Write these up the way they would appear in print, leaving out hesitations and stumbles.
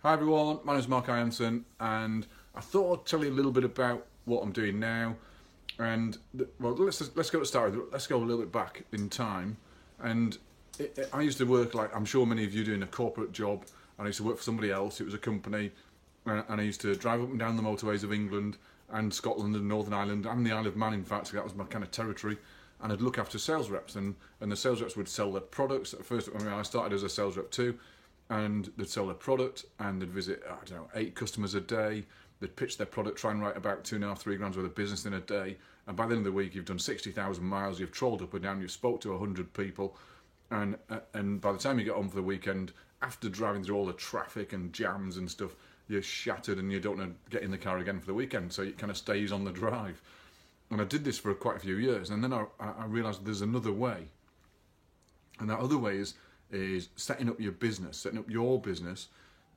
Hi everyone, my name is Mark Ianson, and I thought I'd tell you a little bit about what I'm doing now. And let's go to start with. Let's go a little bit back in time. And I used to work, like I'm sure many of you do, in a corporate job. And I used to work for somebody else. It was a company, and I used to drive up and down the motorways of England and Scotland and Northern Ireland and the Isle of Man. In fact, so that was my kind of territory. And I'd look after sales reps, and the sales reps would sell their products. At first, I started as a sales rep too. And they'd sell their product, and they'd visit, 8 customers a day. They'd pitch their product, try and write about 2.5, 3 grand worth of business in a day. And by the end of the week, you've done 60,000 miles. You've trolled up and down. You've spoke to 100 people, and by the time you get home for the weekend, after driving through all the traffic and jams and stuff, you're shattered and you don't want to get in the car again for the weekend. So it kind of stays on the drive. And I did this for quite a few years, and then I realised there's another way, and that other way is setting up your business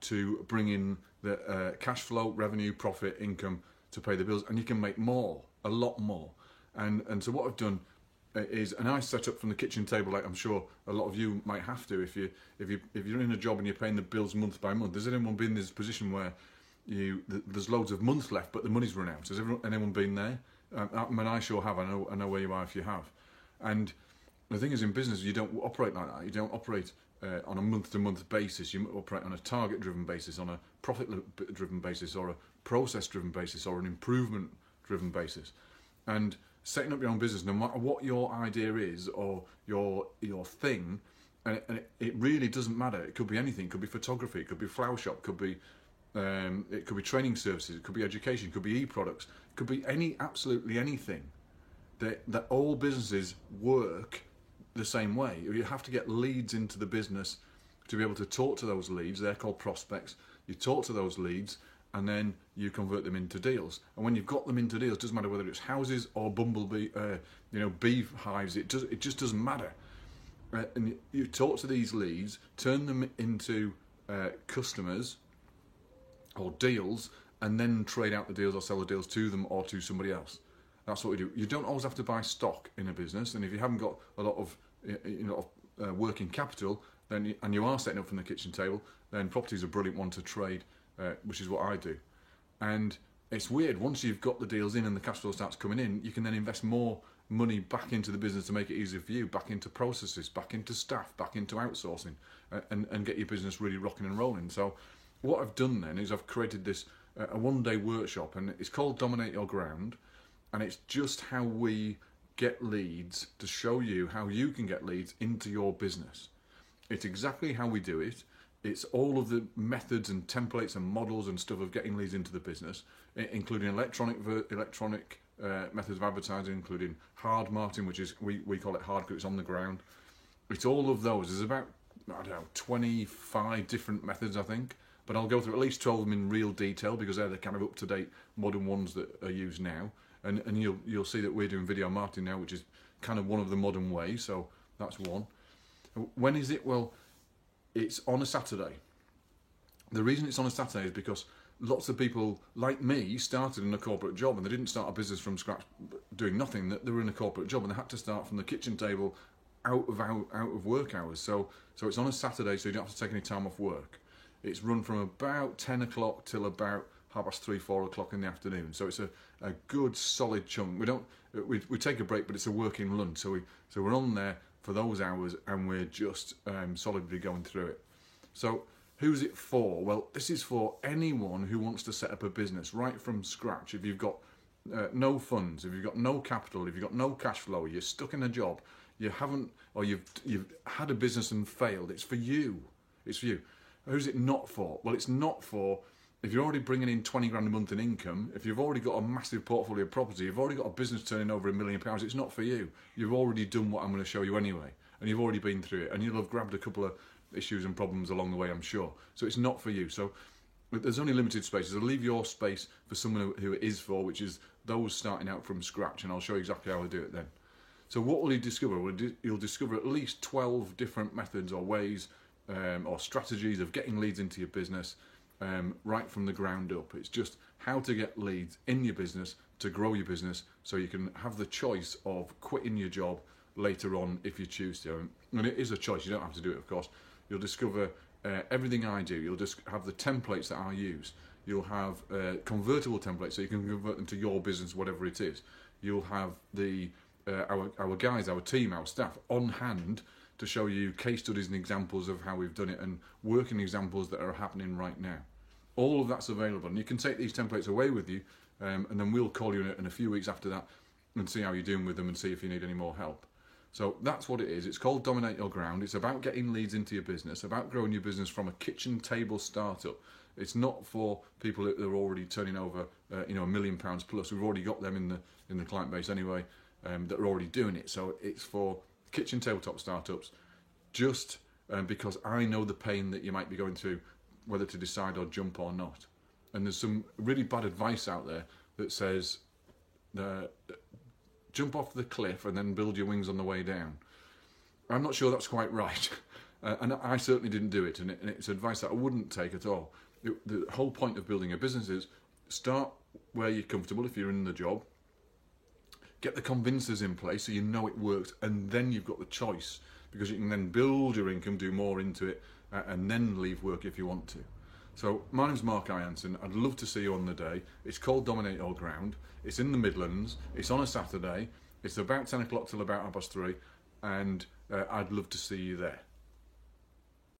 to bring in the cash flow, revenue, profit, income to pay the bills, and you can make more, a lot more. And so what I've done is, and I set up from the kitchen table, like I'm sure a lot of you might have to, if you're in a job and you're paying the bills month by month. Has anyone been in this position where there's loads of months left, but the money's run out? Has anyone been there? I sure have. I know where you are if you have. And the thing is, in business, you don't operate like that. You don't operate on a month-to-month basis. You operate on a target-driven basis, on a profit-driven basis, or a process-driven basis, or an improvement-driven basis. And setting up your own business, no matter what your idea is or your thing, and it really doesn't matter. It could be anything. It could be photography. It could be a flower shop. It could be training services. It could be education. It could be e-products. It could be absolutely anything. That all businesses work the same way. You have to get leads into the business to be able to talk to those leads. They're called prospects. You talk to those leads, and then you convert them into deals. And when you've got them into deals, it doesn't matter whether it's houses or bumblebee, bee hives. It just doesn't matter. And you talk to these leads, turn them into customers or deals, and then trade out the deals or sell the deals to them or to somebody else. That's what we do. You don't always have to buy stock in a business, and if you haven't got a lot of working capital, then and you are setting up from the kitchen table, then property is a brilliant one to trade, which is what I do. And it's weird, once you've got the deals in and the cash flow starts coming in, you can then invest more money back into the business to make it easier for you, back into processes, back into staff, back into outsourcing, and get your business really rocking and rolling. So what I've done then is I've created this a one-day workshop, and it's called Dominate Your Ground. And it's just how we get leads, to show you how you can get leads into your business. It's exactly how we do it. It's all of the methods and templates and models and stuff of getting leads into the business, including electronic methods of advertising, including hard marketing, which is, we call it hard because it's on the ground. It's all of those. There's about, 25 different methods, I think. But I'll go through at least 12 of them in real detail, because they're the kind of up-to-date modern ones that are used now. And you'll see that we're doing video marketing now, which is kind of one of the modern ways. So that's one. When is it? Well, it's on a Saturday. The reason it's on a Saturday is because lots of people like me started in a corporate job, and they didn't start a business from scratch doing nothing. They were in a corporate job, and they had to start from the kitchen table out of work hours. So it's on a Saturday, so you don't have to take any time off work. It's run from about 10 o'clock till about 3:30, 4 o'clock in the afternoon. So it's a good solid chunk. We take a break, but it's a working lunch. So we're on there for those hours, and we're just solidly going through it. So who's it for? Well, this is for anyone who wants to set up a business right from scratch. If you've got no funds, if you've got no capital, if you've got no cash flow, you're stuck in a job, you haven't, or you've had a business and failed. It's for you. It's for you. Who's it not for? Well, it's not for if you're already bringing in 20 grand a month in income, if you've already got a massive portfolio of property, you've already got a business turning over £1 million, it's not for you. You've already done what I'm going to show you anyway, and you've already been through it, and you'll have grabbed a couple of issues and problems along the way, I'm sure. So it's not for you. So there's only limited spaces. I'll leave your space for someone who it is for, which is those starting out from scratch, and I'll show you exactly how I do it then. So what will you discover? Well, you'll discover at least 12 different methods or ways or strategies of getting leads into your business, right from the ground up. It's just how to get leads in your business to grow your business, so you can have the choice of quitting your job later on if you choose to. And it is a choice. You don't have to do it, of course. You'll discover everything I do, you'll just have the templates that I use. You'll have convertible templates, so you can convert them to your business, whatever it is. You'll have the our guys, our team, our staff on hand to show you case studies and examples of how we've done it, and working examples that are happening right now. All of that's available, and you can take these templates away with you, and then we'll call you in a few weeks after that and see how you're doing with them and see if you need any more help. So that's what it is. It's called Dominate Your Ground. It's about getting leads into your business, about growing your business from a kitchen table startup. It's not for people that are already turning over, £1 million plus. We've already got them in the client base anyway, that are already doing it. So it's for kitchen tabletop startups, just because I know the pain that you might be going through, whether to decide or jump or not. And there's some really bad advice out there that says, jump off the cliff and then build your wings on the way down. I'm not sure that's quite right. And I certainly didn't do it, and it's advice that I wouldn't take at all. The whole point of building a business is start where you're comfortable if you're in the job, get the convincers in place so you know it works, and then you've got the choice, because you can then build your income, do more into it, and then leave work if you want to. So my name's Mark Ianson. I'd love to see you on the day. It's called Dominate Your Ground. It's in the Midlands. It's on a Saturday. It's about 10 o'clock till about 3:30, and I'd love to see you there.